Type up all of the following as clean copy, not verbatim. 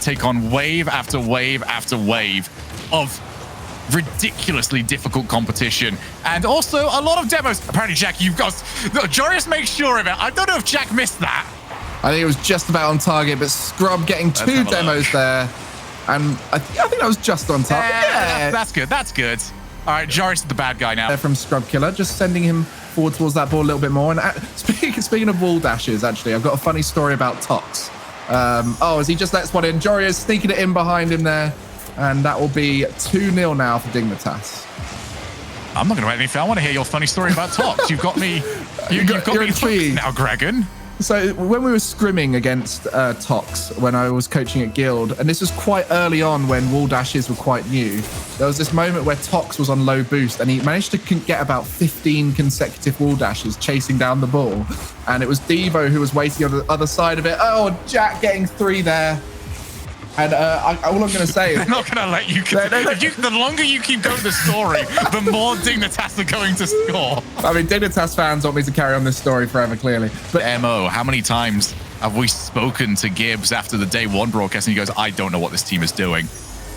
take on wave after wave after wave of ridiculously difficult competition, and also a lot of demos. Apparently, Jack, you've got... Joreuz makes sure of it. I don't know if Jack missed that. I think it was just about on target, but Scrub getting two demos there. And I think that was just on target. Yeah, that's good. That's good. All right, Joreuz is the bad guy now. They're from Scrub Killer, just sending him forward towards that ball a little bit more. And speaking of wall dashes, actually, I've got a funny story about Tox. As he just lets one in, Joreuz sneaking it in behind him there. And that will be 2-0 now for Dignitas. I'm not going to write anything. I want to hear your funny story about Tox. You've got me. You've got me hooked now, Gregan. So when we were scrimming against Tox, when I was coaching at Guild, and this was quite early on when wall dashes were quite new, there was this moment where Tox was on low boost and he managed to get about 15 consecutive wall dashes chasing down the ball. And it was Devo who was waiting on the other side of it. Oh, Jack getting 3 there. And all I'm going to say is... I'm not going to let you... The longer you keep going the story, the more Dignitas are going to score. I mean, Dignitas fans want me to carry on this story forever, clearly. But MO, how many times have we spoken to Gibbs after the day one broadcast and he goes, I don't know what this team is doing.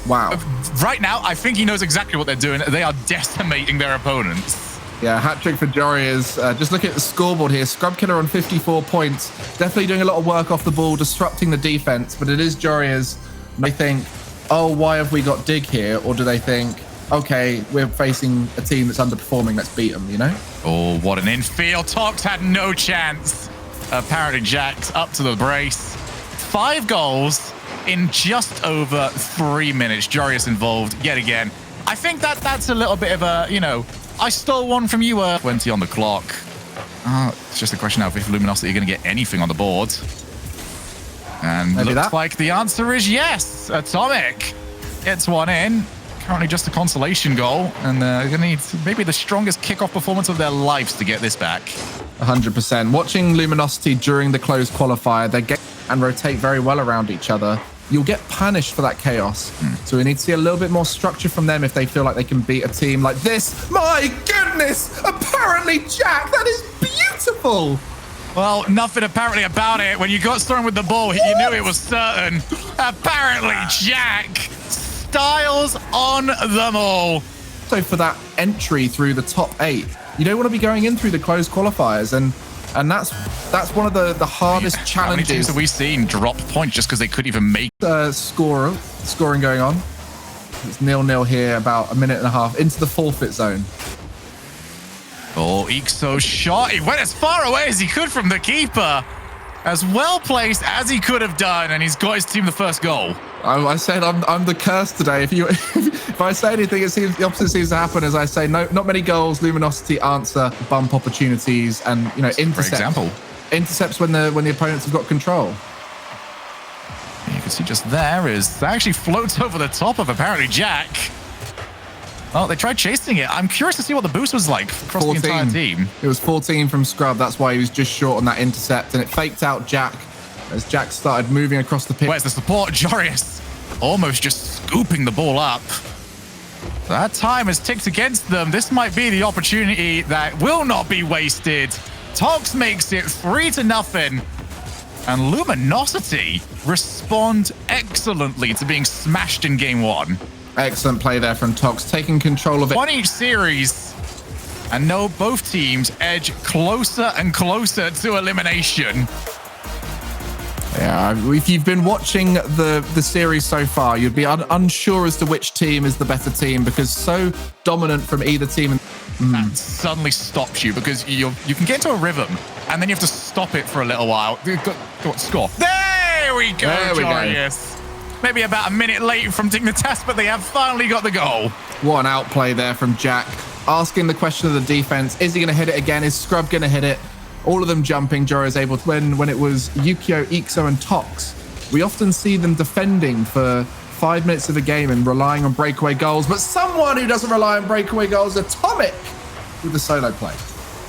Wow. Right now, I think he knows exactly what they're doing. They are decimating their opponents. Yeah, hat-trick for Joreuz. Just look at the scoreboard here. Scrub Killer on 54 points. Definitely doing a lot of work off the ball, disrupting the defense. But it is Joreuz. They think, oh, why have we got Dig here? Or do they think, okay, we're facing a team that's underperforming, let's beat them, you know? Oh, what an infield. Tox had no chance. Apparently, Jack's up to the brace. 5 goals in just over 3 minutes. Joreuz involved yet again. I think that's a little bit of a, I stole one from you. 20 on the clock. It's just a question now if Luminosity are going to get anything on the board. And maybe looks like the answer is yes. Atomic gets one in. Currently just a consolation goal. And they're going to need maybe the strongest kickoff performance of their lives to get this back. 100%. Watching Luminosity during the closed qualifier, they get and rotate very well around each other. You'll get punished for that chaos. So we need to see a little bit more structure from them if they feel like they can beat a team like this. My goodness! Apparently, Jack, that is beautiful! Well, nothing apparently about it. When you got started with the ball, you knew it was certain. Apparently, Jack styles on them all. So for that entry through the top 8, you don't want to be going in through the closed qualifiers, and that's one of the hardest challenges. How many teams have we seen drop points just because they couldn't even make scoring going on? It's 0-0 here, about a minute and a half into the forfeit zone. Oh, Ixo's shot. He went as far away as he could from the keeper. As well placed as he could have done, and he's got his team the first goal. I said I'm the curse today. If I say anything, it seems the opposite seems to happen. As I say, no, not many goals. Luminosity answer bump opportunities and intercepts when the opponents have got control. You can see just there is that actually floats over the top of apparently Jack. Oh, they tried chasing it. I'm curious to see what the boost was like across 14. The entire team. It was 14 from Scrub. That's why he was just short on that intercept, and it faked out Jack as Jack started moving across the pitch. Where's the support? Joreuz almost just scooping the ball up. That time has ticked against them. This might be the opportunity that will not be wasted. Tox makes it 3-0. And Luminosity respond excellently to being smashed in game 1. Excellent play there from Tox, taking control of it. One each series. And no, both teams edge closer and closer to elimination. Yeah, if you've been watching the series so far, you'd be unsure as to which team is the better team because so dominant from either team. That suddenly stops you because you can get into a rhythm and then you have to stop it for a little while. Go on, score. There we go, Joreuz. Maybe about a minute late from Dignitas, but they have finally got the goal. What an outplay there from Jack. Asking the question of the defense, is he going to hit it again? Is Scrub going to hit it? All of them jumping. Joreuz able to when it was Yukio, Ixo, and Tox. We often see them defending for 5 minutes of the game and relying on breakaway goals. But someone who doesn't rely on breakaway goals, Atomic, with the solo play.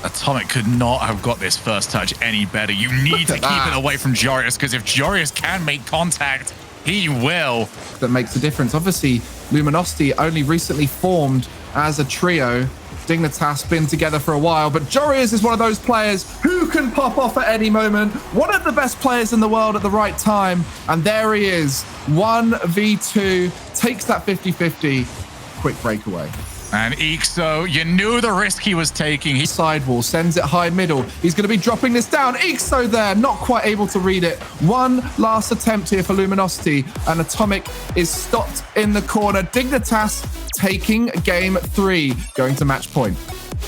Atomic could not have got this first touch any better. You need to keep it away from Joreuz because if Joreuz can make contact, he will. That makes a difference. Obviously, Luminosity only recently formed as a trio. Dignitas been together for a while, but Joreuz is one of those players who can pop off at any moment. One of the best players in the world at the right time. And there he is. 1v2. Takes that 50-50. Quick breakaway. And Ixo, you knew the risk he was taking. He Sidewall, sends it high middle. He's going to be dropping this down. Ixo there, not quite able to read it. One last attempt here for Luminosity, and Atomic is stopped in the corner. Dignitas taking game 3, going to match point.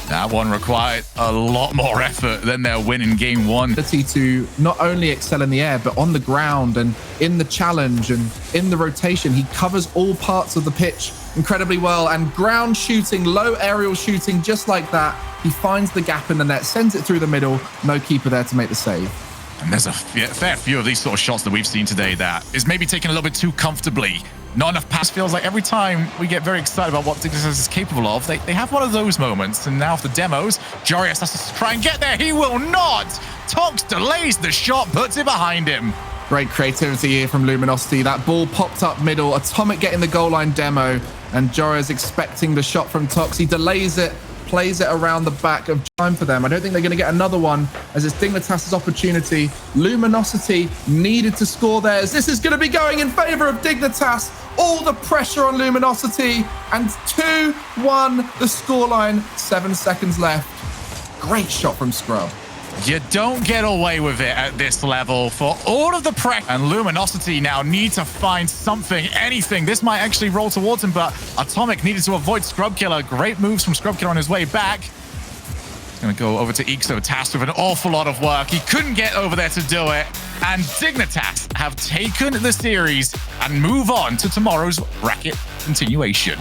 That one required a lot more effort than their win in game 1. To not only excel in the air, but on the ground and in the challenge and in the rotation. He covers all parts of the pitch incredibly well, and ground shooting, low aerial shooting, just like that. He finds the gap in the net, sends it through the middle. No keeper there to make the save. And there's a fair few of these sort of shots that we've seen today that is maybe taken a little bit too comfortably. Not enough pass. Feels like every time we get very excited about what Dignitas is capable of, they have one of those moments. And now for the demos, Jarius has to try and get there. He will not. Tox delays the shot, puts it behind him. Great creativity here from Luminosity. That ball popped up middle. Atomic getting the goal line demo. And Jarius expecting the shot from Tox. He delays it, plays it around the back of time for them. I don't think they're going to get another one, as it's Dignitas' opportunity. Luminosity needed to score theirs. This is going to be going in favor of Dignitas. All the pressure on Luminosity, and 2-1 the scoreline. 7 seconds left. Great shot from Scrub. You don't get away with it at this level for all of the pressure. And Luminosity now need to find something, anything. This might actually roll towards him, but Atomic needed to avoid Scrub Killer. Great moves from Scrub Killer on his way back. He's going to go over to Ixo, tasked with an awful lot of work. He couldn't get over there to do it. And Dignitas have taken the series and move on to tomorrow's bracket continuation.